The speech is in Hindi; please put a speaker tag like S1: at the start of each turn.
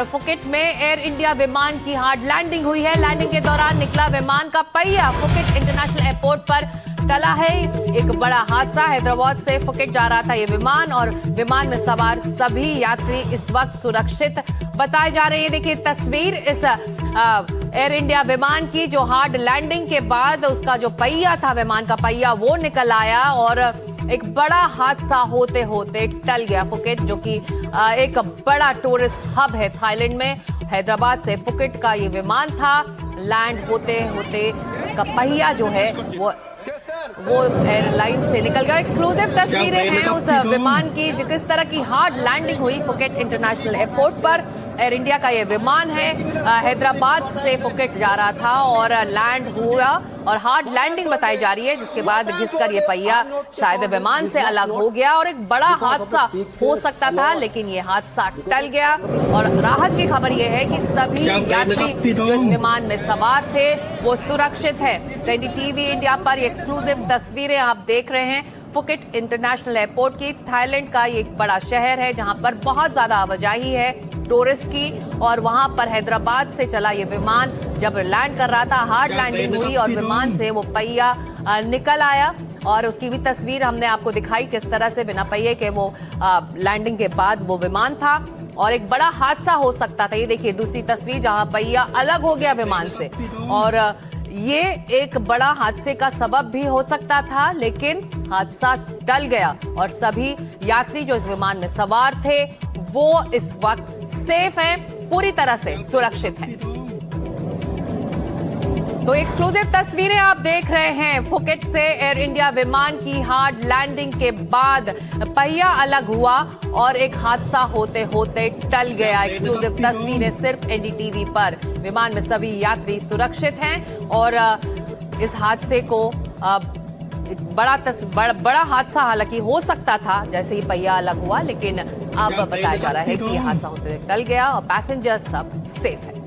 S1: फुकेट में एयर इंडिया विमान की हार्ड लैंडिंग हुई है। लैंडिंग के दौरान निकला विमान का पहिया फुकेट इंटरनेशनल एयरपोर्ट पर टला है। एक बड़ा हादसा, हैदराबाद से फुकेट जा रहा था ये विमान और विमान में सवार सभी यात्री इस वक्त सुरक्षित बताए जा रहे हैं। देखिए तस्वीर इस एयर इंडिया विमान की, जो हार्ड लैंडिंग के बाद उसका जो पहिया था, विमान का पहिया, वो निकल आया और एक बड़ा हादसा होते होते टल गया। फुकेट जो कि एक बड़ा टूरिस्ट हब है थाईलैंड में, हैदराबाद से फुकेट का ये विमान था। लैंड होते होते उसका पहिया जो है वो एयरलाइन से निकल गया। एक्सक्लूसिव तस्वीरें हैं उस विमान की, किस तरह की हार्ड लैंडिंग हुई फुकेट इंटरनेशनल एयरपोर्ट पर। एयर इंडिया का ये विमान है, हैदराबाद से फुकेट जा रहा था और लैंड हुआ और हार्ड लैंडिंग बताई जा रही है, जिसके बाद घिसकर ये पहिया शायद विमान से अलग हो गया और एक बड़ा हादसा हो सकता था, लेकिन ये हादसा टल गया। और राहत की खबर ये है कि सभी यात्री जो इस विमान में सवार थे वो सुरक्षित है। एनडीटीवी इंडिया पर ये एक्सक्लूसिव तस्वीरें आप देख रहे हैं फुकेट इंटरनेशनल एयरपोर्ट की। थाईलैंड का ये एक बड़ा शहर है जहां पर बहुत ज्यादा आवाजाही है टूरिस्ट की, और वहां पर हैदराबाद से चला ये विमान जब लैंड कर रहा था, हार्ड लैंडिंग हुई और विमान से वो पहिया निकल आया। और उसकी भी तस्वीर हमने आपको दिखाई, किस तरह से बिना पहिए के वो लैंडिंग के बाद वो विमान था और एक बड़ा हादसा हो सकता था। ये देखिए दूसरी तस्वीर जहां पहिया अलग हो गया विमान से, और ये एक बड़ा हादसे का सबब भी हो सकता था, लेकिन हादसा टल गया और सभी यात्री जो इस विमान में सवार थे वो इस वक्त सेफ हैं, पूरी तरह से सुरक्षित हैं। तो एक्सक्लूसिव तस्वीरें आप देख रहे हैं फुकेट से एयर इंडिया विमान की हार्ड लैंडिंग के बाद पहिया अलग हुआ और एक हादसा होते होते टल गया। एक्सक्लूसिव तस्वीरें सिर्फ एनडीटीवी पर। विमान में सभी यात्री सुरक्षित हैं और इस हादसे को बड़ा हादसा हालांकि हो सकता था जैसे ही पहिया अलग हुआ, लेकिन अब बताया जा रहा है कि यह हादसा होते टल गया और पैसेंजर्स सब सेफ है।